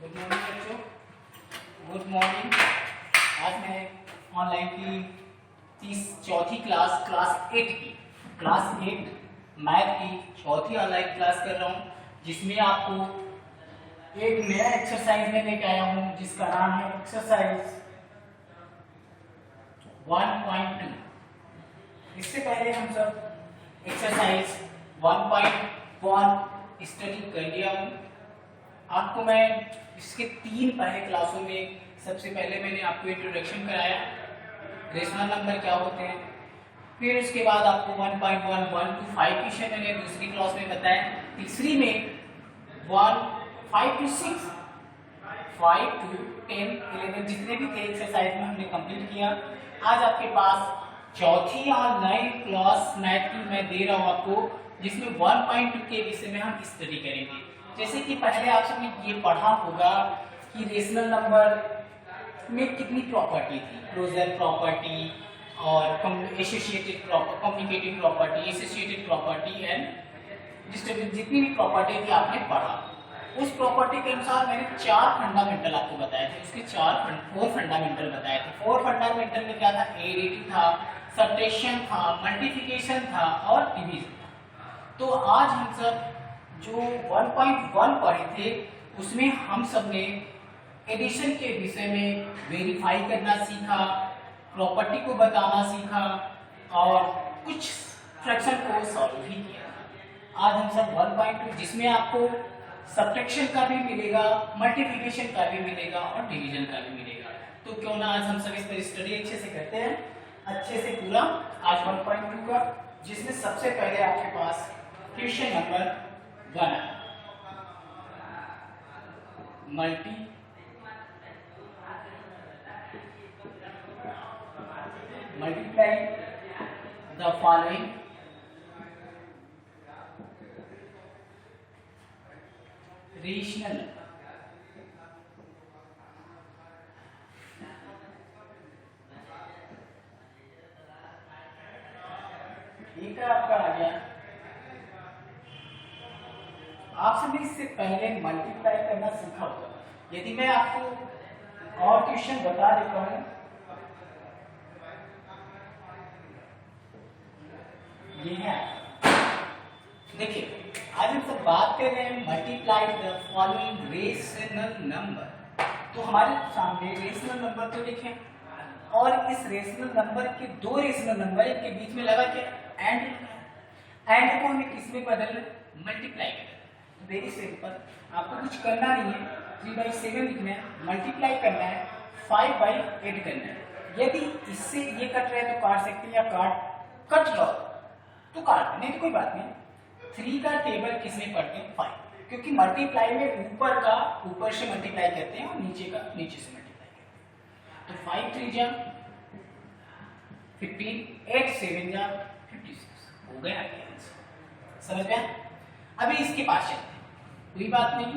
Good morning बच्चों, good morning. आज मैं ऑनलाइन की चौथी क्लास 8 मैथ की चौथी ऑनलाइन क्लास कर रहा हूँ, जिसमें आपको एक नया एक्सरसाइज में लेके आया हूँ जिसका नाम है एक्सरसाइज 1.2। इससे पहले हम सब एक्सरसाइज 1.1 स्टडी कर लिया हूँ। आपको मैं इसके 3 पहले क्लासों में सबसे पहले मैंने आपको इंट्रोडक्शन कराया, रेशनल नंबर क्या होते हैं। फिर उसके बाद आपको 1.1 1 to 5 क्वेश्चन मैंने दूसरी क्लास में बताया। तीसरी में 1 5 to 6 5 to 10 11 जितने भी थे एक्सरसाइज में हमने कंप्लीट किया। आज आपके पास चौथी ऑनलाइन क्लास मैथ की मैं दे रहा हूँ आपको, जिसमें 1.2 के विषय में हम स्टडी करेंगे। जैसे कि पहले आप सबने ये पढ़ा होगा कि रेशनल नंबर में कितनी प्रॉपर्टी थी, क्लोजर प्रॉपर्टी और associated communicative property, associated property and distributive, जितनी भी प्रॉपर्टी थी आपने पढ़ा। उस प्रॉपर्टी के अनुसार मैंने 4 फंडामेंटल आपको बताए थे, उसके 4 फंडामेंटल बताए थे। 4 फंडामेंटल में क्या था, एडिशन था, सब्ट्रैक्शन था, मल्टीप्लिकेशन था और डिवीजन था। तो आज हम सब जो 1.1 पढ़े थे उसमें हम सब ने एडिशन के विषय में वेरीफाई करना सीखा, प्रॉपर्टी को बताना सीखा और कुछ फ्रैक्शन को सॉल्व भी किया। आज हम सब 1.2 जिसमें आपको सब्ट्रैक्शन का भी मिलेगा, मल्टीप्लिकेशन का भी मिलेगा और डिवीजन का भी मिलेगा। तो क्यों ना आज हम सब इस पर स्टडी अच्छे से करते हैं, अच्छे से पूरा आज 1.2 का, जिसमें सबसे पहले आपके पास question number 1 multiply the following rational number। ठीक है, आपका आ गया। आप सभी इससे पहले मल्टीप्लाई करना सीखा होगा। यदि मैं आपको और क्वेश्चन बता देता हूं, ये है, देखिए आज हम सब बात कर रहे हैं multiply the following rational number. तो हमारे सामने रेशनल नंबर तो लिखे और इस रेशनल नंबर के 2 रेशनल नंबर के बीच में लगा क्या, एंड को हमें किसमें बदलना, मल्टीप्लाई करना। वेरी सिंपल, आपको कुछ करना नहीं है, 3/7 लिखना है, मल्टीप्लाई करना है, 5/8 करना है। यदि इससे ये कट रहा है तो काट सकते हैं, या कट लो तो काट नहीं तो कोई बात नहीं। 3 का टेबल किसमें पढ़ते हैं, 5, क्योंकि मल्टीप्लाई में ऊपर से मल्टीप्लाई करते हैं और नीचे से मल्टीप्लाई करते हैं। तो 5 3 जा 15, 8 7 जा 56, हो गया आंसर। समझ गया। अभी इसके पास चलते हैं, कोई बात नहीं,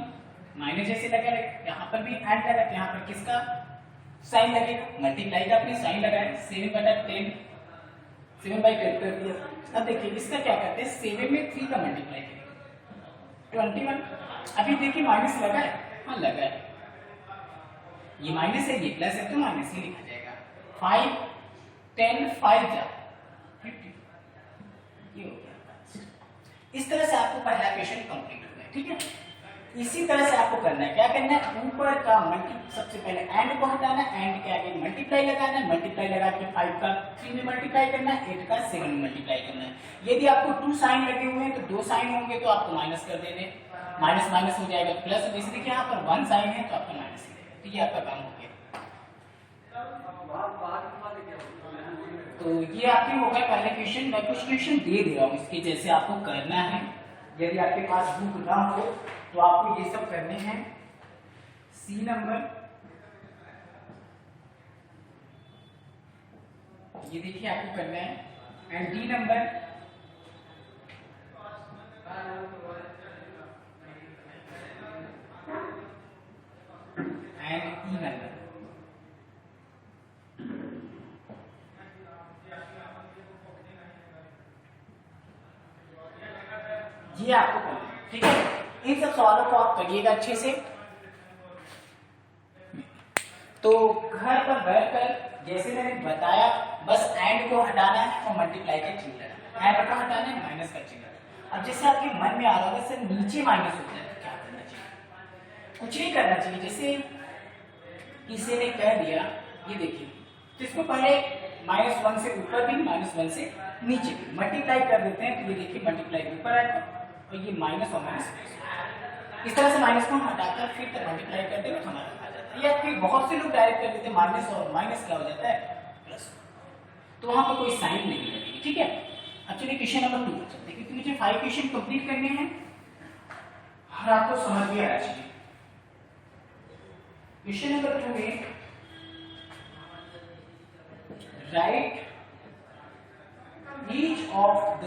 माइनस जैसे लगा यहाँ पर भी एंड लगा, यहाँ पर किसका साइन लगेगा, मल्टीप्लाई का अपने साइन लगाए, 7/10 7/10 कर दिया। अब देखिए इसका क्या करते हैं, 7 में 3 का मल्टीप्लाई करेंगे 21। अभी देखिए माइनस लगा है, हाँ लगा है, ये माइनस है ये प्लस है तो माइनस ही लिखा जाएगा। 5 10 5 जा 50, ये हो गया। इस तरह से आपको पहला क्वेश्चन कंप्लीट हो गया। ठीक है, इसी तरह से आपको करना है, क्या करना है, ऊपर का सबसे पहले एंड को हटाना है, एंड के आगे मल्टीप्लाई लगाना है, मल्टीप्लाई लगा के 5 का 3 में मल्टीप्लाई करना है, 8 का 7 में मल्टीप्लाई करना है। यदि आपको 2 साइन लगे हुए हैं तो 2 साइन होंगे तो आपको माइनस कर देने, माइनस माइनस हो जाएगा प्लस। जैसे देखिए यहाँ पर 1 साइन है तो आपका माइनस हो जाएगा। तो ये आपका काम हो गया। तो ये आपके हो गया पहले क्वेश्चन। मैं कुछ क्वेश्चन दे रहा हूँ इसके जैसे आपको करना है। यदि आपके पास बुक ना हो तो आपको ये सब करने हैं। सी नंबर, ये देखिए आपको करना है, and D number, and E number. ये आपको करना है। ठीक है, इन सब सवालों को आप करिएगा अच्छे से। तो घर पर बैठकर जैसे मैंने बताया, बस एंड को हटाना है और मल्टीप्लाई का चिन्ह लगाना है। एंड को हटाना है, माइनस का चिन्ह। अब जैसे आपके मन में आ रहा होगा सर नीचे माइनस होता है तो क्या करना चाहिए? कुछ नहीं करना चाहिए। जैसे किसी ने कह दिया, ये देखिए, तो इसको पहले -1 से ऊपर भी, -1 से नीचे भी मल्टीप्लाई कर देते हैं। तो ये देखिए मल्टीप्लाई ऊपर आएगा और ये माइनस और माइनस, इस तरह से माइनस को हटाकर फिर तक मल्टीप्लाई करते हुए हमारा आ जाता है। या फिर बहुत से लोग डायरेक्ट कर देते हैं माइनस और माइनस क्या हो जाता है प्लस, तो वहां पर कोई साइन नहीं लगेगी। ठीक है, अब चलिए क्वेश्चन नंबर 2 चलते हैं, क्योंकि मुझे 5 क्वेश्चन कंप्लीट करने हैं और आपको समझ में आना चाहिए। क्वेश्चन नंबर 2 में राइट ईच ऑफ द,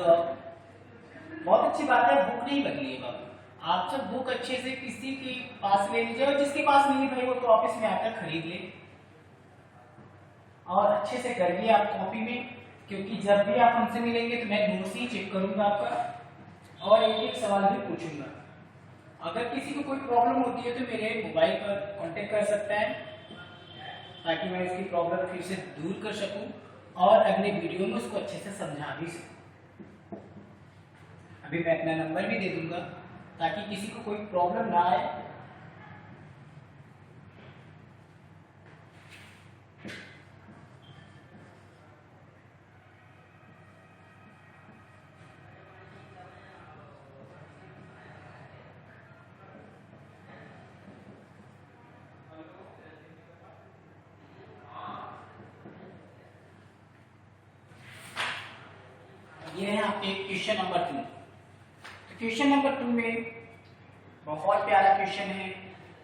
बहुत अच्छी बात है बुक नहीं बदली है बाबू, आप सब बुक अच्छे से किसी के पास ले लीजिए, और जिसके पास नहीं भाई वो तो ऑफिस में आकर खरीद ले और अच्छे से करिए आप कॉपी में, क्योंकि जब भी आप हमसे मिलेंगे तो मैं नोट्स ही चेक करूंगा आपका और एक एक सवाल भी पूछूंगा। अगर किसी को कोई प्रॉब्लम होती है तो मेरे मोबाइल पर कांटेक्ट कर सकता है, ताकि मैं इसकी प्रॉब्लम फिर से दूर कर सकूं और अगले वीडियो में उसको अच्छे से समझा भी सकूं। अभी मैं अपना नंबर भी दे दूंगा ताकि किसी को कोई प्रॉब्लम ना आए। ये है आपके क्वेश्चन नंबर 2। तो क्वेश्चन नंबर 2 में बहुत प्यारा क्वेश्चन है,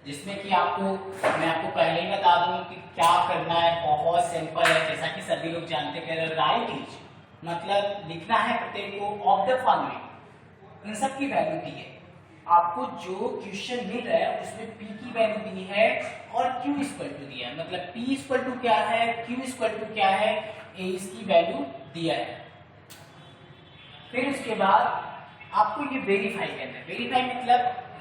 जिसमें कि मैं आपको पहले ही बता दूं कि क्या करना है। बहुत सिंपल है, जैसा कि सभी लोग जानते हैं। राइट इज मतलब लिखना है प्रत्येक को ऑफ द फॉलोइंग, इन सब की वैल्यू दी है। आपको जो क्वेश्चन मिल रहा है उसमें p की वैल्यू दी है और q इक्वल टू दिया है, मतलब p इक्वल टू क्या है, q इक्वल टू क्या है, a इसकी वैल्यू दिया है। फिर उसके बाद आपको ये वेरीफाई करना है। वेरीफाई मतलब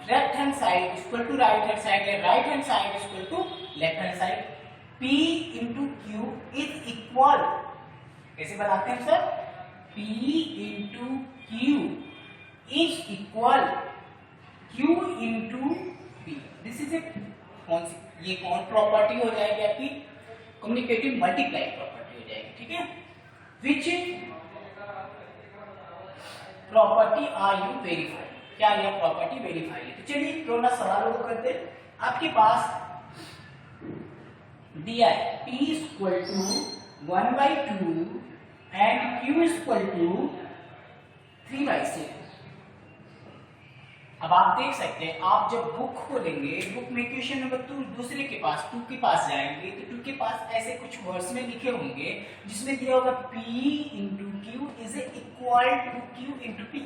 left hand side equal to right hand side या right hand side equal to left hand side. P into Q is equal, कैसे बनाते हैं sir? P into Q is equal Q into P। This is a कौन सी, ये कौन property हो जाएगी आपकी? कम्युनिकेटिव मल्टीप्लाई प्रॉपर्टी हो जाएगी। ठीक है, which property are you verify, क्या यह प्रॉपर्टी वेरीफाई है? तो चलिए थोड़ा सवालों को करते हैं। आपके पास दिया है p equal to 1/2 and q equal to 3/6। अब आप देख सकते हैं, आप जब बुक खोलेंगे, बुक में क्वेश्चन नंबर 2 दूसरे के पास 2 के पास जाएंगे तो 2 के पास ऐसे कुछ वर्ड्स में लिखे होंगे जिसमें दिया होगा p into Q is equal to q into p।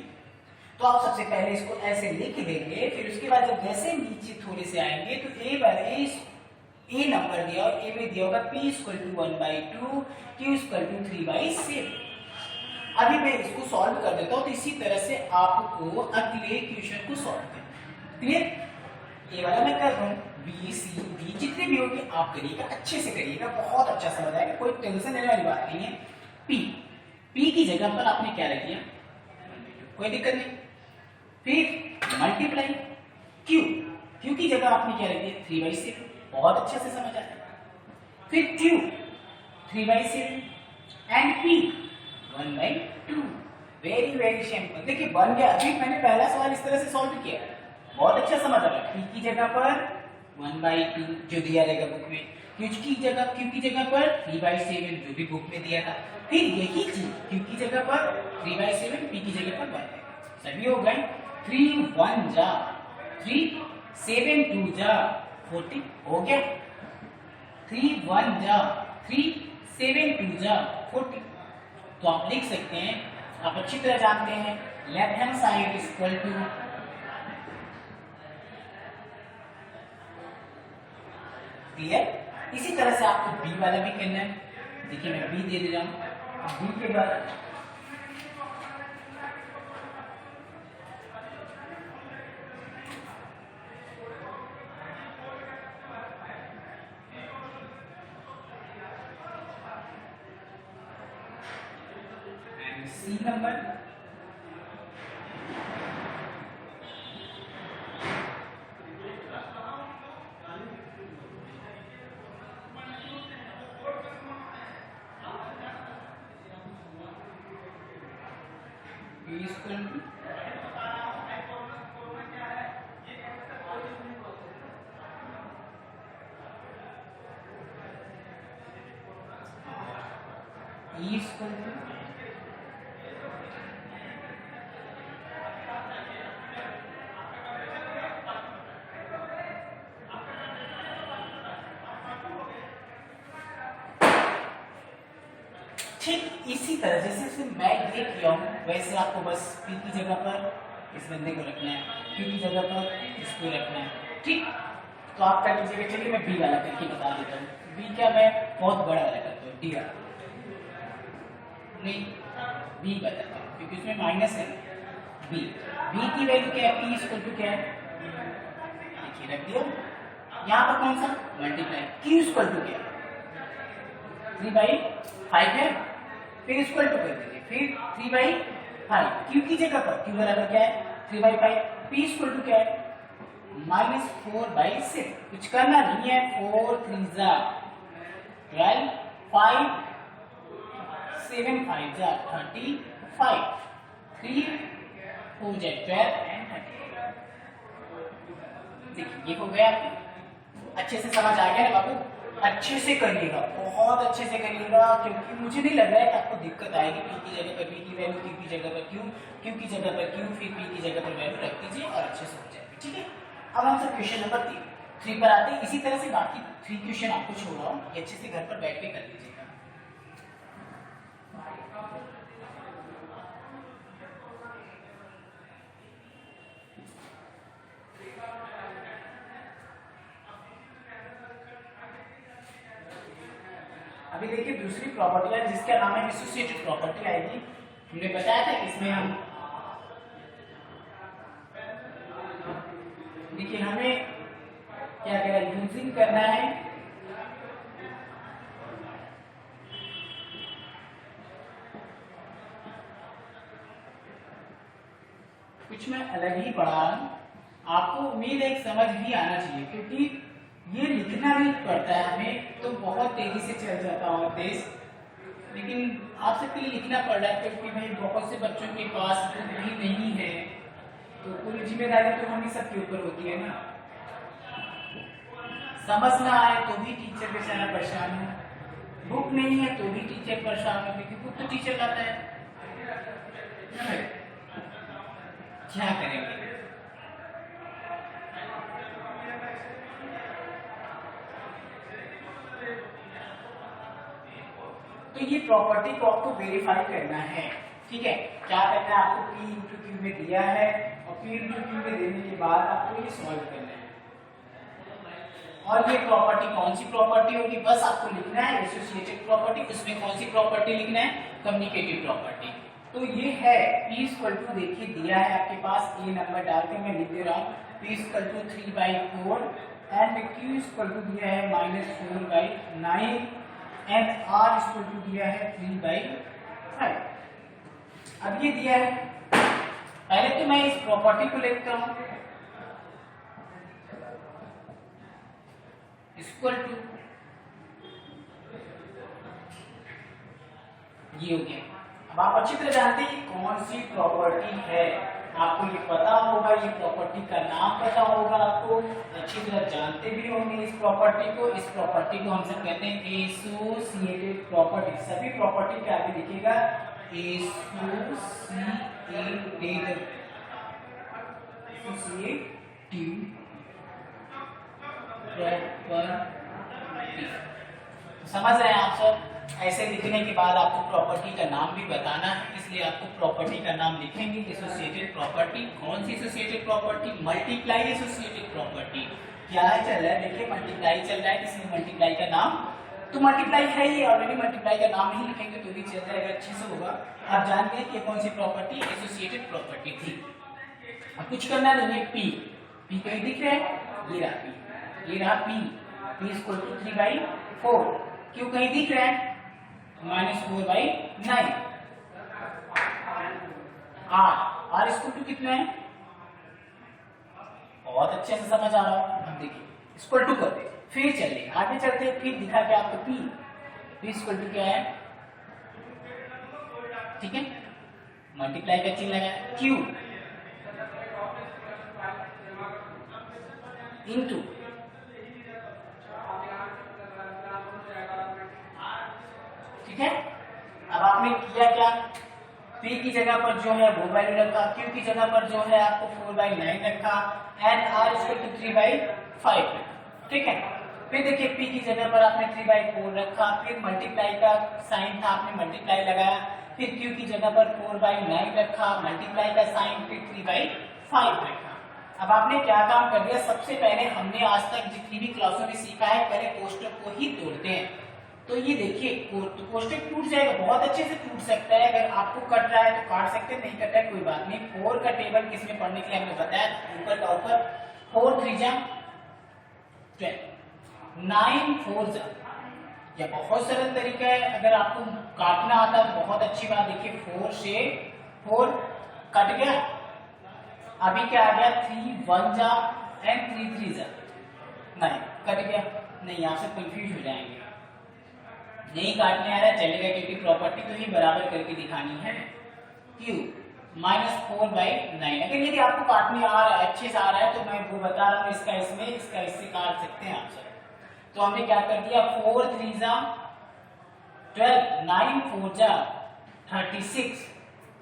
तो आप सबसे पहले इसको ऐसे लिख देंगे, फिर उसके बाद जब जैसे नीचे थोड़े से आएंगे तो a नंबर दिया और a में दिया होगा p equal to 1/2 q equal to 3/6। अभी मैं इसको सॉल्व कर देता हूं, तो इसी तरह से आपको अगले क्वेश्चन को सॉल्व करना। क्लियर? ये वाला मैं कर रहा हूं, बी सी डी जितने भी होंगे आप करिएगा, अच्छे से करिएगा, बहुत अच्छा समझ आएगा, कोई टेंशन लेने वाली बात नहीं है। p की जगह पर आपने क्या रख दिया, कोई दिक्कत नहीं। फिर मल्टीप्लाई q की जगह आपने क्या रख दिया 3/6, बहुत अच्छे से समझ आएगा। फिर q 3/6 and p 1/2। Very very simple. देखिए बन गया। अभी मैंने पहला सवाल इस तरह से सॉल्व किया, बहुत अच्छा समझ आ रहा है। p की जगह पर 1/2 जो दिया रहेगा बुक में, q की जगह पर 3/7 जो भी बुक में दिया था, फिर यही चीज q की जगह पर 3/7, p की जगह पर 1/2। सभी हो गए। 3 1 जा 3, 7 2 जा 40 हो गया। 3 1 जा 3, 7 2 जा 40। तो आप लिख सकते हैं, आप अच्छी तरह जानते हैं, left hand side equal to clear. इसी तरह से आपको बी वाला भी करना है। देखिए मैं बी दे रहा हूं, बी के बाद C number, P equal to E equal to ठीक इसी तरह जैसे मैं ये किया हूँ वैसे आपको बस P की जगह पर इस बंदे को रखना है, Q की जगह पर इसको रखना है। ठीक, तो आप कर लीजिएगा। चलिए मैं B वाला करके बता देता हूँ। B क्या, मैं बहुत बड़ा वाला करता हूँ, D वाला नहीं, B बताता हूँ क्योंकि उसमें माइनस है। B की वैल्यू क्या है, P इक्वल टू क्या है, देखिए रख दिया। यहाँ पर कौन सा मल्टीप्लाई, Q इक्वल टू क्या है 3/5 है, फिर इक्वल टू कर दीजिए, फिर 3/5 Q की जगह पर Q बराबर क्या है 3/5, P इक्वल टू क्या है -4/6। कुछ करना नहीं है, 4 3 जा 12, 5 7 5 जा 35, 3 4 जा 12 एंड 38। देखिए ये हो गया। अच्छे से समझ आ गया ना बाबू, अच्छे से करिएगा, बहुत अच्छे से करिएगा, क्योंकि मुझे नहीं लग रहा है कि आपको दिक्कत आएगी। P की जगह पर P की वैल्यू, Q की जगह पर Q की जगह पर Q, फिर P की जगह पर वैल्यू रख दीजिए और अच्छे से हो जाएगी। ठीक है, अब हम सब क्वेश्चन नंबर 3 पर आते हैं। इसी तरह से बाकी 3 क्वेश्चन आपको छोड़ रहा हूँ, ये अच्छे से घर पर बैठ के कर लीजिएगा। अभी देखिए दूसरी प्रॉपर्टी है जिसका नाम है एसोसिएटेड प्रॉपर्टी आएगी। हमने बताया था इसमें हम देखिए हमें क्या कह रहा है, यूजिंग करना है कुछ मैं अलग ही पढ़ा रहा हूं, आपको उम्मीद है समझ भी आना चाहिए, क्योंकि ये लिखना भी पड़ता है हमें, तो बहुत तेजी से चल जाता हूँ देश, लेकिन आप सबके लिए लिखना पड़ रहा है क्योंकि भाई बहुत से बच्चों के पास बुक भी नहीं है, तो पूरी जिम्मेदारी तो हम ही सबके ऊपर होती है ना। समझ ना आए तो भी टीचर बेचारा परेशान है, बुक नहीं है तो भी टीचर परेशान है, क्योंकि बुक तो टीचर लाता है, क्या करेंगे। तो ये प्रॉपर्टी को आपको वेरीफाई करना है। ठीक है, क्या करना है आपको, P इंटू Q में दिया है और P इंटू Q में देने के बाद आपको ये सॉल्व करना है। और ये प्रॉपर्टी कौन सी प्रॉपर्टी होगी, बस आपको लिखना है एसोसिएटेड प्रॉपर्टी। उसमें कौन सी प्रॉपर्टी लिखना है, कम्युनिकेटिव प्रॉपर्टी। तो ये है P इक्वल टू, देखिए दिया है आपके पास, ए नंबर डालकर मैं लिख दे रहा हूँ, P equal to 3/4 and Q equal to दिया है -4/9 एंड R इक्वल टू दिया है 3/5। अब ये दिया है, पहले तो मैं इस प्रॉपर्टी को लिखता हूं, इक्वल टू ये हो गया। अब आप अच्छी तरह जानते हैं कि कौन सी प्रॉपर्टी है, आपको ये पता होगा, ये प्रॉपर्टी का नाम पता होगा, आपको अच्छी तरह जानते भी होंगे इस प्रॉपर्टी को। इस प्रॉपर्टी को हम सब कहते हैं एसोसिएटेड प्रॉपर्टी। सभी प्रॉपर्टी के आगे लिखिएगा एसोसिएटिव प्रॉपर्टी। समझ रहे हैं आप सब। ऐसे लिखने के बाद आपको प्रॉपर्टी का नाम भी बताना है, इसलिए आपको प्रॉपर्टी का नाम लिखेंगे एसोसिएटेड प्रॉपर्टी। कौन सी associated property, multiply associated property. क्या चल रहा है, देखिए मल्टीप्लाई चल रहा है, इसलिए मल्टीप्लाई का नाम, तो मल्टीप्लाई है ही ऑलरेडी, मल्टीप्लाई का नाम नहीं लिखेंगे तो भी चल जाएगा, अच्छे से होगा। आप जानते हैं कि कौन सी प्रॉपर्टी एसोसिएटेड प्रॉपर्टी थी। अब कुछ करना नहीं है, पी कहीं दिख रहा है, ये रहा पी, ये रहा पी इक्वल टू 3/4, क्यों कहीं दिख रहा है -4/9। आर इक्वल टू कितना है, बहुत अच्छे से समझ आ रहा हो। हम देखिए इक्वल टू करते फिर चलिए आगे चलते हैं, फिर दिखा क्या आपको पी इक्वल टू क्या है, ठीक है, मल्टीप्लाई का चिन्ह लगा, क्यू इनटू ठीक है। अब आपने किया क्या, P की जगह पर जो है वो वैल्यू रखा, Q की जगह पर जो है आपको 4/9 रखा एंड R इक्वल टू 3/5, ठीक है। फिर देखिए P की जगह पर आपने 3/4 रखा, फिर मल्टीप्लाई का साइन था आपने मल्टीप्लाई लगाया, फिर Q की जगह पर 4/9 रखा, मल्टीप्लाई का साइन, फिर 3/5 रखा। अब आपने क्या काम कर दिया, सबसे पहले हमने आज तक जितनी भी क्लासों में सीखा है पहले कोष्टक को ही तोड़ते हैं। तो ये देखिए कोष्टक टूट जाएगा, बहुत अच्छे से टूट सकता है, अगर आपको कट रहा है तो काट सकते हैं, नहीं कट रहा है कोई बात नहीं। 4 का टेबल किसमें पढ़ने के लिए हमने बताया, ऊपर का ऊपर, 4 3 जा 12, 9 4 जा, या बहुत सरल तरीका है, अगर आपको काटना आता है तो बहुत अच्छी बात। देखिए 4 से 4 कट गया, अभी क्या आ गया 3 1 जा एंड 3 3 जा, नहीं कट गया, नहीं आप सब कंफ्यूज हो जाएंगे, नहीं काटने आ रहा चलेगा क्योंकि प्रॉपर्टी तो ही बराबर करके दिखानी है। Q -4/9, अगर यदि आपको काटने आ रहा है अच्छे से आ रहा है तो मैं वो बता रहा हूँ, इसका इसमें इसका इससे काट सकते हैं आप सब। तो हमने क्या कर दिया, 4 3 जा 12, 9 4 जा 36,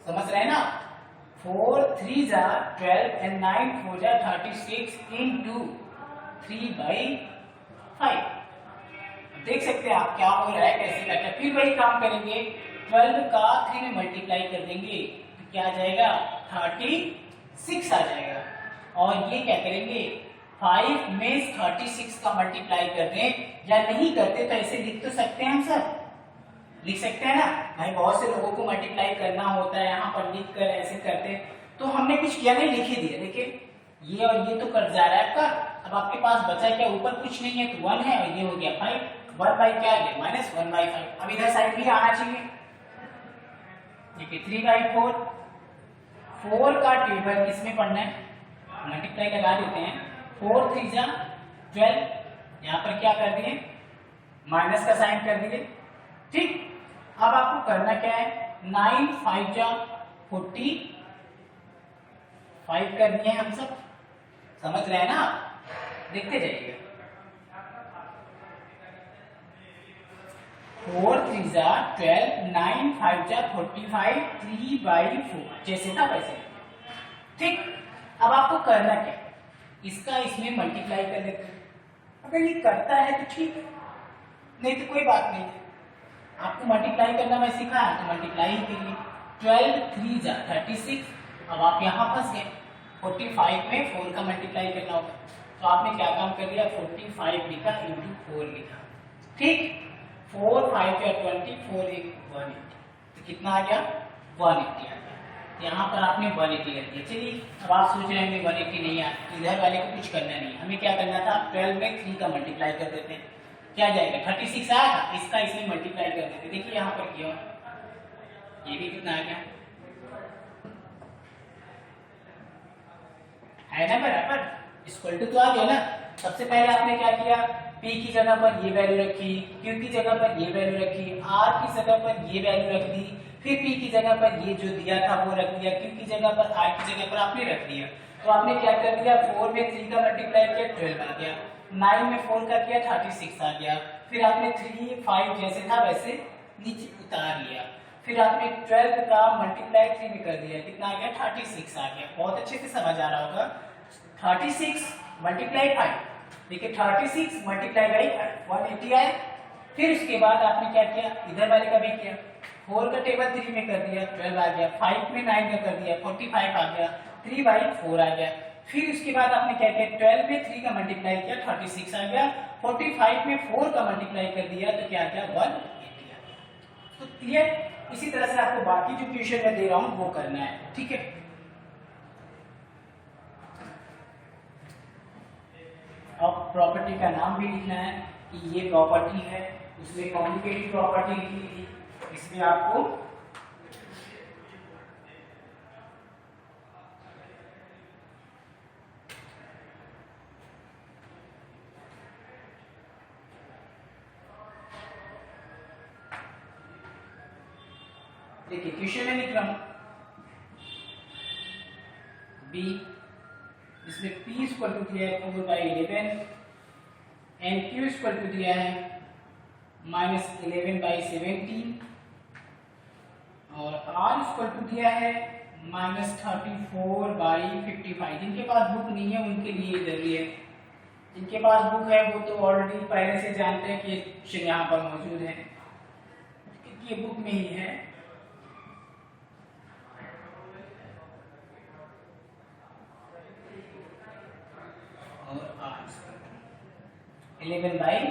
समझ रहे हैं ना, 4 3 जा 12 एंड 9 4 जा 36 इनटू 3/5। देख सकते हैं आप क्या हो रहा है, कैसे करना है। फिर वही काम करेंगे, 12 का 3 में मल्टीप्लाई कर देंगे तो क्या आ जाएगा 36 आ जाएगा, और ये क्या करेंगे 5 में 36 का मल्टीप्लाई कर दें, या नहीं करते तो ऐसे लिख तो सकते हैं, हम सब लिख सकते हैं ना भाई, बहुत से लोगों को मल्टीप्लाई करना होता है, यहाँ पर लिख कर ऐसे करते हैं, तो हमने कुछ किया नहीं, लिख ही दिया। देखिए ये और ये तो कट जा रहा है आपका, अब आपके पास बचा क्या, ऊपर कुछ नहीं है तो 1 है और ये हो गया 5, 1 बाई क्या है -1/5। अब इधर साइड भी आना चाहिए, देखिए 3/4, 4 का टेबल किसमें पढ़ना है, मल्टीप्लाई लगा देते हैं, 4 3 जा 12, यहाँ पर क्या कर दिए माइनस का साइन कर दिए, ठीक। अब आपको करना क्या है, 9 5 जा 45 कर दिए हम सब, समझ रहे हैं ना, देखते जाइए, 4 3 जा 12, 9 5 जा 45, 3/4 जैसे था वैसे, ठीक। अब आपको करना क्या, इसका इसमें मल्टीप्लाई कर देते हैं, अगर ये करता है तो ठीक है, नहीं तो कोई बात नहीं, आपको मल्टीप्लाई करना मैं सिखाया तो मल्टीप्लाई ही कीजिए, 12 3 जा 36, अब आप यहाँ फंस गए, 45 में 4 का मल्टीप्लाई करना होगा, तो आपने क्या काम कर दिया, 45 लिखा इंटू 4 लिखा, ठीक। 4 5 या 20, 4 1 180, तो कितना आ गया 180 आ गया, यहाँ पर आपने 180 कर दिया। चलिए अब आप सोच रहे हैं 180 नहीं आ, इधर वाले को कुछ करना नहीं, हमें क्या करना था, 12 में 3 का मल्टीप्लाई कर देते हैं, क्या जाएगा 36 आया, इसका इसमें मल्टीप्लाई कर देते, देखिए यहाँ पर किया, ये भी कितना आ गया है ना बराबर, इक्वल टू तो आ गया ना। सबसे पहले आपने क्या किया, P की जगह पर ये वैल्यू रखी, Q की जगह पर ये वैल्यू रखी, R की जगह पर ये वैल्यू रख दी, फिर P की जगह पर ये जो दिया था वो रख दिया, Q की जगह पर R की जगह पर आपने रख दिया। तो आपने क्या कर दिया, 4 में 3 का मल्टीप्लाई किया 12 आ गया, 9 में 4 का किया 36 आ गया, फिर आपने 3 5 जैसे था वैसे नीचे उतार लिया, फिर आपने 12 का मल्टीप्लाई 3 में कर दिया, कितना आ गया 36 आ गया, बहुत अच्छे से समझ आ रहा होगा। 36 मल्टीप्लाई 5, देखिए 36 मल्टीप्लाई बाई 180 आया, फिर उसके बाद आपने क्या किया, इधर वाले का भी किया, 4 का टेबल 3 में कर दिया 12 आ गया, 5 में 9 का कर दिया 45 आ गया, 3/4 आ गया, फिर उसके बाद आपने क्या किया, 12 में 3 का मल्टीप्लाई किया 36 आ गया, 45 में 4 का मल्टीप्लाई कर दिया तो क्या आ गया 180 आ गया। तो क्लियर, इसी तरह से आपको बाकी जो क्वेश्चन मैं दे रहा हूं वो करना है, ठीक है। अब प्रॉपर्टी का नाम भी लिखना है कि ये प्रॉपर्टी है, उसमें कॉम्प्लिकेटेड प्रॉपर्टी लिखी थी, इसमें आपको देखिए क्वेश्चन में लिख रहा हूं बी, इसमें p इक्वल टू दिया है 4/11 एंड q इक्वल टू दिया है -11/17 और r इक्वल टू दिया है -34/55। जिनके पास बुक नहीं है उनके लिए जरूरी है, जिनके पास बुक है वो तो ऑलरेडी पहले से जानते हैं कि ये यहाँ पर मौजूद है, क्योंकि ये बुक में ही है। और r 11/30।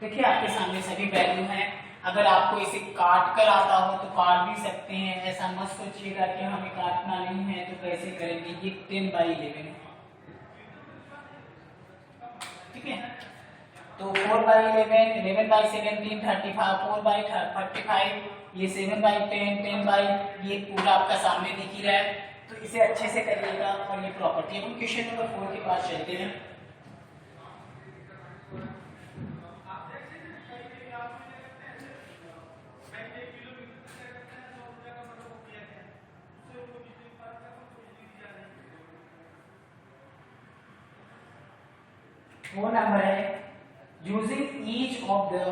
देखिए आपके सामने सभी वैल्यू हैं। अगर आपको इसे काट कर आता हो तो काट भी सकते हैं, ऐसा मत सोचिएगा कि हमें काटना नहीं है तो कैसे करेंगे। ये 10/11 है, ठीक है। तो 4/11, 11/17, 35, 4/35, ये 7/10, 10 ये पूरा आपका सामने दिख ही रहा है। तो इसे अच्छे से करिएगा और ये प्रॉपर्टी। हम क्वेश्चन नंबर 4 के पास चलते हैं। वो नंबर है using each of the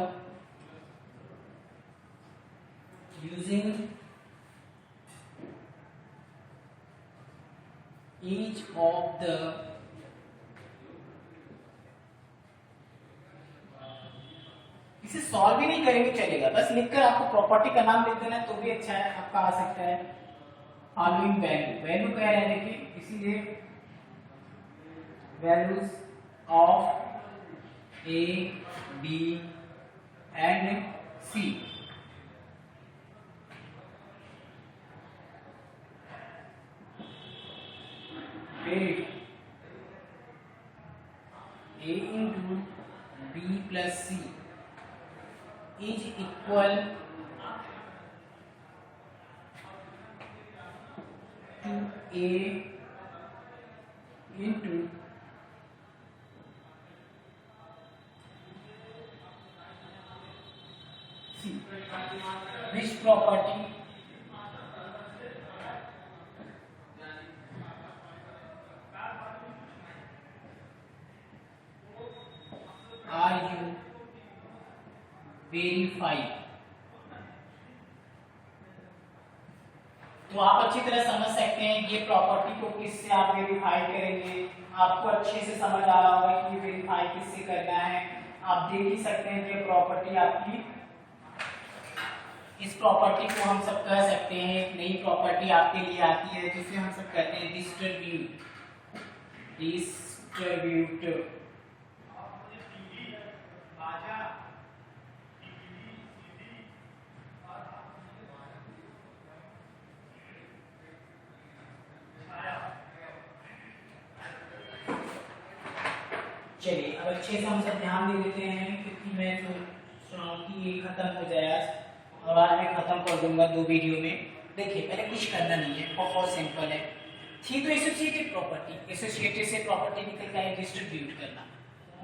इसे सॉल्व भी नहीं करेंगे चलेगा, बस लिखकर आपको प्रॉपर्टी का नाम लिख देना तो भी अच्छा है, आपका आ सकता है। फॉलोइंग वैल्यू कह रहे हैं, देखिए इसीलिए values of A, B and C। फिर A into B plus C is equal to A into C, which property are you verify? तो आप अच्छी तरह समझ सकते हैं ये प्रॉपर्टी को किससे आप वेरीफाई करेंगे। आपको अच्छे से समझ आ रहा होगा कि ये वेरीफाई किससे करना है। आप देख ही सकते हैं कि प्रॉपर्टी आपकी, इस प्रॉपर्टी को हम सब कह सकते हैं, एक नई प्रॉपर्टी आपके लिए आती है जिसे हम सब कहते हैं डिस्ट्रीब्यूट। चलिए अब अच्छे से हम सब ध्यान दे देते हैं, क्योंकि मैं सोच रहा हूँ कि ये खत्म हो जाए आज, और आज मैं खत्म कर दूंगा 2 वीडियो में। देखिए पहले कुछ करना नहीं है, बहुत सिंपल है। थी तो एसोसिएटेड प्रॉपर्टी, एसोसिएटेड से प्रॉपर्टी निकल के आए डिस्ट्रीब्यूट करना।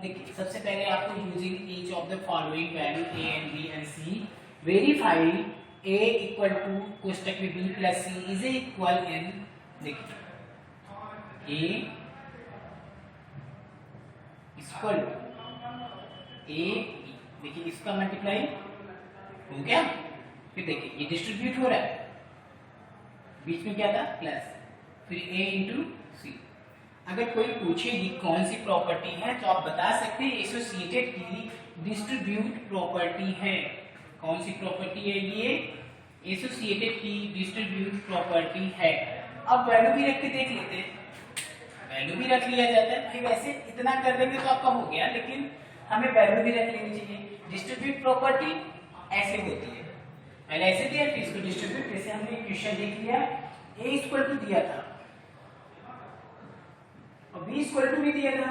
देखिए सबसे पहले आपको using each of the following value A and B and C verify A equal to कोष्टक में B plus C is equal in, देखिए A equal to A B, देखिए इसका मल्टीप्लाई हो गया। फिर देखिए ये डिस्ट्रीब्यूट हो रहा है, बीच में क्या था प्लस, फिर A इंटू सी। अगर कोई पूछेगी कौन सी प्रॉपर्टी है तो आप बता सकते हैं एसोसिएटेड की डिस्ट्रीब्यूट प्रॉपर्टी है। कौन सी प्रॉपर्टी है ये? एसोसिएटेड की डिस्ट्रीब्यूट प्रॉपर्टी है। अब वैल्यू भी रख के देख लेते हैं, वैल्यू भी रख लिया जाता है भाई, वैसे इतना कर देंगे तो आपका हो गया, लेकिन हमें वैल्यू भी रख लेनी चाहिए। डिस्ट्रीब्यूट प्रॉपर्टी ऐसे होती है, पहले ऐसे दिया फिर इसको डिस्ट्रीब्यूट, जैसे हमने क्वेश्चन देख लिया A इक्वल टू दिया था और B इक्वल टू भी दिया था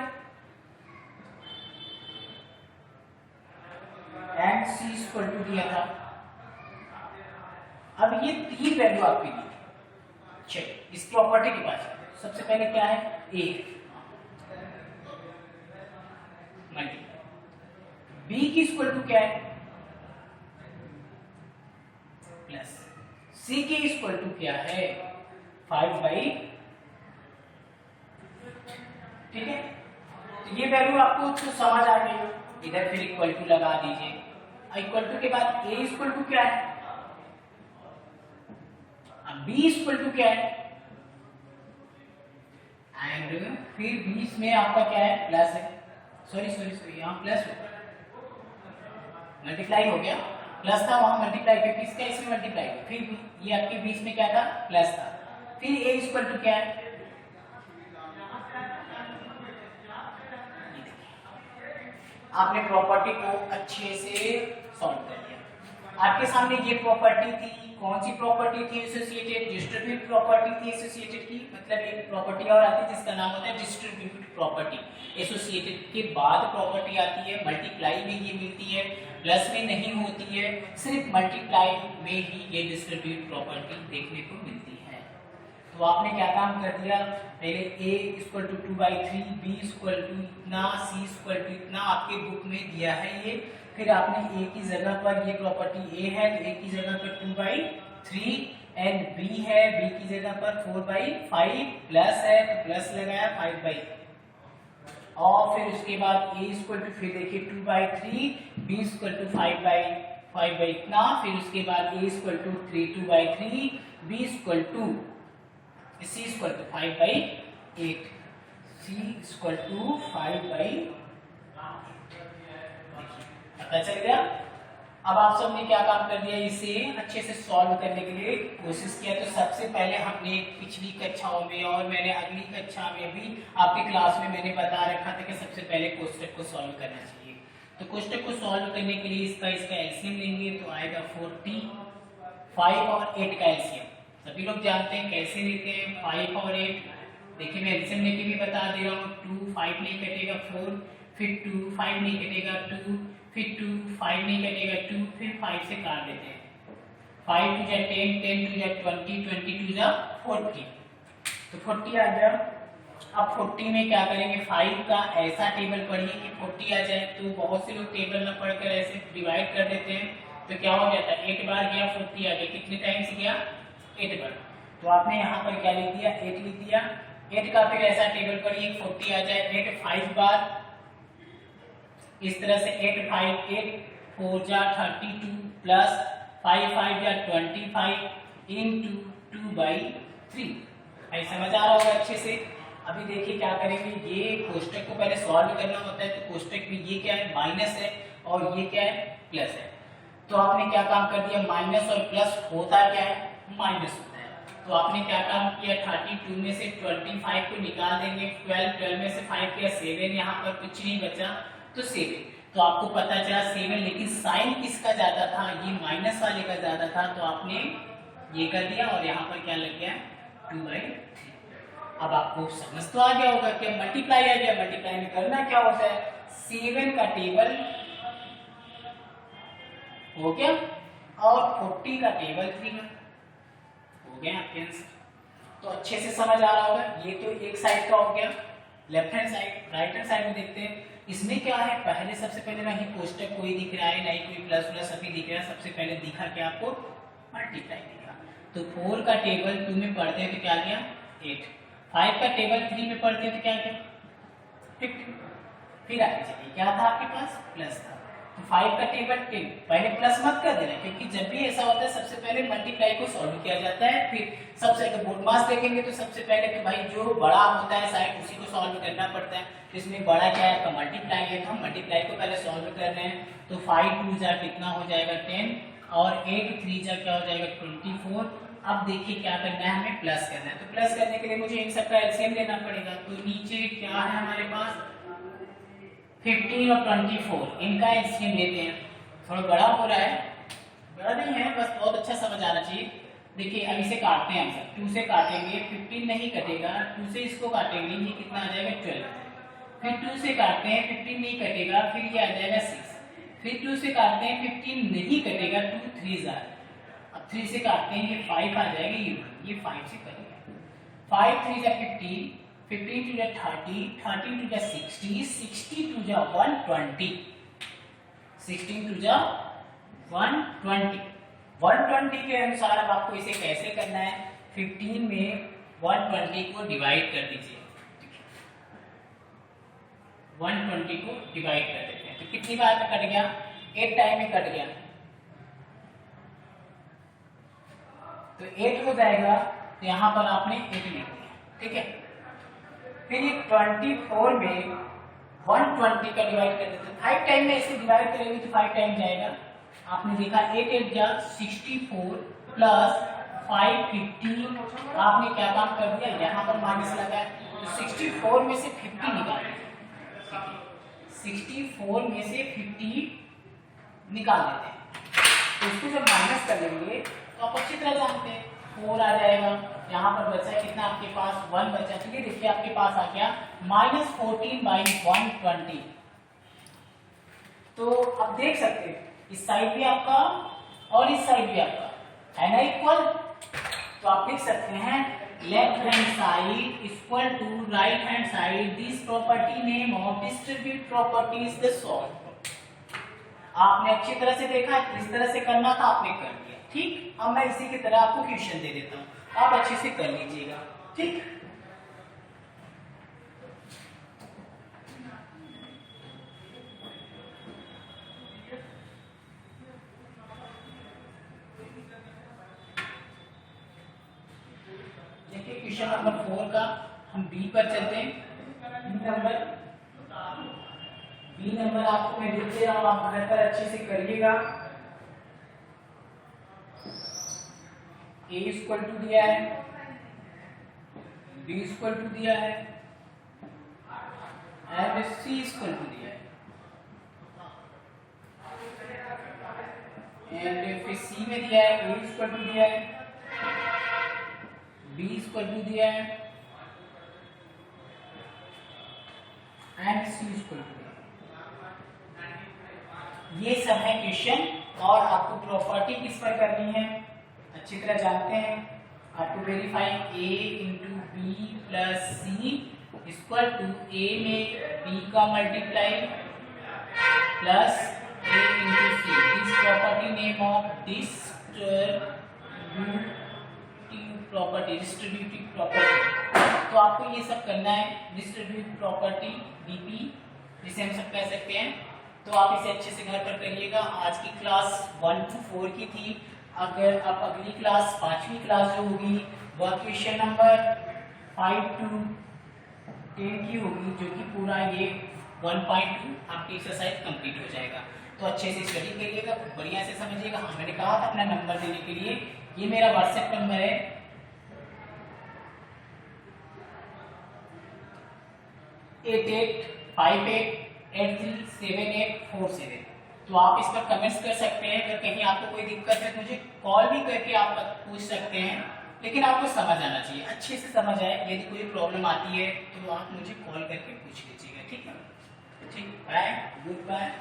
एंड C इक्वल टू दिया था। अब ये 3 वैल्यू आपकी दी। चलिए इस प्रॉपर्टी के पास सबसे पहले क्या है A मल्टीप्लाई B की इक्वल टू क्या है सी के इक्वल टू क्या है 5/, ठीक है। तो ये वैल्यू आपको तो समझ आ गई, इधर फिर इक्वल टू लगा दीजिए। इक्वल टू के बाद a इक्वल टू क्या है, b इक्वल टू क्या है, एंड फिर बीच में आपका क्या है प्लस है, सॉरी यहाँ प्लस हो मल्टीप्लाई हो गया, प्लस था वहां मल्टीप्लाई करके इसका इसमें मल्टीप्लाई हो, फिर ये आपके बीच में क्या था प्लस था, फिर a इक्वल टू क्या है, आपने प्रॉपर्टी को अच्छे से सॉल्व कर लिया। आपके सामने ये प्रॉपर्टी थी, कौन सी प्रॉपर्टी थी एसोसिएटेड, डिस्ट्रीब्यूट प्रॉपर्टी थी एसोसिएटेड की, मतलब एक प्रॉपर्टी और आती है जिसका नाम होता है डिस्ट्रीब्यूट प्रॉपर्टी। एसोसिएटेड के बाद प्रॉपर्टी आती है, मल्टीप्लाई में ये मिलती है, प्लस में नहीं होती है, सिर्फ मल्टीप्लाई में ही ये डिस्ट्रीब्यूट प्रॉपर्टी देखने को मिलती है। तो आपने क्या काम कर दिया, पहले a equal to 2/3, b equal to इतना, c इक्वल टू इतना आपके बुक में दिया है ये, फिर आपने a की जगह पर ये प्रॉपर्टी a है तो a की जगह पर 2/3 एंड b है, b की जगह पर 4/5 प्लस है तो प्लस लगाया 5/, और फिर उसके बाद a इक्वल टू फिर देखिए 2/3, b इक्वल टू 5/5 इतना, फिर उसके बाद a equal to 2/3, b equal to c equal to 5/8, c equal to 5/8, पता चल गया। अब आप सबने क्या काम कर दिया, इसे अच्छे से सॉल्व करने के लिए कोशिश किया। तो सबसे पहले हमने पिछली कक्षाओं में और मैंने अगली कक्षा में भी आपके क्लास में मैंने बता रखा था कि सबसे पहले कोष्टक को सॉल्व करना चाहिए। तो कोष्टक को सॉल्व करने के लिए इसका एलसीएम लेंगे तो आएगा 45 और 8 का एलसीएम। सभी लोग जानते हैं कैसे लेते हैं 5 और 8। देखिए मैं एलसीएम लेके भी बता दे रहा हूँ, 2 5 नहीं कटेगा 4, फिर 2 5 नहीं कटेगा 2, फिर 2 5 नहीं कटेगा 2, फिर 5 से काट देते हैं। 5 2 जा 10, 10 2 जा 20, 20 2 जा 40, तो 40 आ गया। अब 40 में क्या करेंगे, 5 का ऐसा टेबल पढ़िए कि 40 आ जाए। तो बहुत से लोग टेबल न पढ़कर ऐसे डिवाइड कर देते हैं, तो क्या हो जाता है 8 बार गया 40 आ गया, कितने टाइम्स गया 8 बार। तो आपने यहाँ पर क्या लिख दिया 8 लिख दिया। 8 का फिर ऐसा टेबल पढ़िए 40 आ जाए, 8 5 बार, इस तरह से 8 5 8 4 जा 32 प्लस 5 5 जा 25 इनटू 2/3। भाई समझ आ रहा होगा अच्छे से। अभी देखिए क्या करेंगे, ये कोष्टक को पहले सॉल्व करना होता है। तो कोष्टक में ये क्या है माइनस है और ये क्या है प्लस है। तो आपने क्या काम कर दिया, माइनस और प्लस होता क्या है माइनस होता है। तो आपने क्या काम किया 32 में से 25 को निकाल देंगे, 12 में से 5 किया 7, यहाँ पर कुछ नहीं बचा तो 7। तो आपको पता चला 7, लेकिन साइन किसका ज्यादा था, ये माइनस वाले का ज्यादा था। तो आपने ये कर दिया और यहाँ पर क्या लग गया 2/3। अब आपको समझ तो आ गया होगा कि मल्टीप्लाई आ गया। मल्टीप्लाई में करना क्या होता है, 7 का टेबल हो गया और 40 का टेबल 3 हो गया आपके आंसर। तो अच्छे से समझ आ रहा होगा। ये तो एक साइड का हो गया left hand side. Right hand side में देखते हैं इसमें क्या है। पहले सबसे पहले ना ही कोष्टक कोई दिख रहा है, ना ही कोई प्लस प्लस अभी दिख रहा है। सबसे पहले दिखा क्या आपको मल्टीप्लाई दिखा। तो 4 का टेबल 2 में पढ़ते हैं तो क्या गया 8। 5 का टेबल 3 में पढ़ते हैं तो क्या गया 50। फिर आगे चलिए क्या था आपके पास प्लस था। तो 5 का टेबल 10, पहले प्लस मत कर देना क्योंकि जब भी ऐसा होता है सबसे पहले मल्टीप्लाई को सॉल्व किया जाता है। फिर सबसे बोर्ड मास देखेंगे तो सबसे पहले तो भाई जो बड़ा होता है साइड उसी को सॉल्व करना पड़ता है। तो इसमें बड़ा क्या है तो मल्टीप्लाई है, तो हम मल्टीप्लाई को पहले सॉल्व कर रहे हैं। तो 5 2 जा कितना हो जाएगा 10 और 8 3 जा क्या हो जाएगा 24। अब देखिए क्या करना है, हमें प्लस करना है। तो प्लस करने के लिए मुझे इन सबका एलसीएम लेना पड़ेगा। तो नीचे क्या है हमारे पास 15 और 24, इनका एलसीएम लेते हैं। थोड़ा बड़ा हो रहा है, बड़ा नहीं है, बस बहुत अच्छा समझ आना चाहिए। देखिए अब इसे काटते हैं हम सब। 2 से काटेंगे 15 नहीं कटेगा, 2 से इसको काटेंगे ये कितना आ जाएगा 12। फिर 2 से काटते हैं 15 नहीं कटेगा, फिर ये आ जाएगा 6। फिर 2 से काटते हैं 15 नहीं कटेगा, 2 3 जा। अब 3 से काटते हैं ये 5 आ जाएगा, ये 5 से कटेगा। 5 3 जा 15, 15 2 जा 30, 30 2 जा 60, 60 2 जा 120, 16 2 जा 120। 120 के अनुसार अब आपको इसे कैसे करना है, 15 में 120 को डिवाइड कर दीजिए, 120 को डिवाइड कर देते हैं तो कितनी बार में कट गया, 8 टाइम में कट गया, तो 8 हो जाएगा, तो यहां पर आपने 8 लिख दिया, ठीक है। फिर ये 24 में 120 का डिवाइड कर देते हैं, 5 टाइम में इसे डिवाइड करेंगे तो 5 टाइम जाएगा, आपने देखा 8 8 जा 64 प्लस 550, आपने क्या काम कर दिया, यहाँ पर माइनस लगा तो 64 में से 50 निकाल, 64 में से 50 निकाल देते हैं, तो इसको जब माइनस कर लेंगे तो आप अच्छी तरह जानते हैं 4 आ जाएगा, यहाँ पर बचा है कितना आपके पास 1 बचा, ठीक है, देखिए आपके पास आ गया -14/120। तो आप देख सकते हैं इस साइड भी आपका और इस साइड भी आपका है ना इक्वल, तो आप लिख सकते हैं left hand side equal to right hand side, this property name of distribute property is the solve. आपने अच्छी तरह से देखा, इस तरह से करना था, आपने कर दिया, ठीक। अब मैं इसी की तरह आपको क्वेश्चन दे देता हूं, आप अच्छे से कर लीजिएगा, ठीक। देखिए क्वेश्चन नंबर 4 का हम बी पर चलते हैं। बी नंबर आपको मैं देख रहा हूं, आप घर पर अच्छे से करिएगा। ए इक्वल टू दिया है, बी इक्वल टू दिया है एंड सी इक्वल टू दिया है, एंड फिर सी में दिया है ए इक्वल टू दिया है, बी इक्वल टू दिया है एंड सी इक्वल टू दिया है। ये सब है क्वेश्चन, और आपको प्रॉपर्टी किस पर करनी है अच्छी तरह जानते हैं, आपको verify a into B plus C equal to A में b का multiply plus a into C, this property name of distributive property. तो आपको ये सब करना है, डिस्ट्रीब्यूटिव प्रॉपर्टी डीपी जिसे हम सब कह सकते हैं, तो आप इसे अच्छे से घर पर करिएगा। आज की क्लास 1 to 4 की थी, अगर आप अगली क्लास 5वीं क्लास जो होगी वह क्वेश्चन नंबर 5 to 10 की होगी, जो कि पूरा ये 1.2 आपकी एक्सरसाइज कंप्लीट हो जाएगा। तो अच्छे से स्टडी करिएगा, बढ़िया से समझिएगा। हाँ, मैंने कहा था अपना नंबर देने के लिए, ये मेरा व्हाट्सएप नंबर है 8858837847। तो आप इस पर कमेंट्स कर सकते हैं, अगर कहीं आपको कोई दिक्कत है मुझे कॉल भी करके आप पूछ सकते हैं, लेकिन आपको समझ आना चाहिए, अच्छे से समझ आए। यदि कोई प्रॉब्लम आती है तो आप मुझे कॉल करके पूछ लीजिएगा, ठीक है, ठीक, बाय, गुड बाय।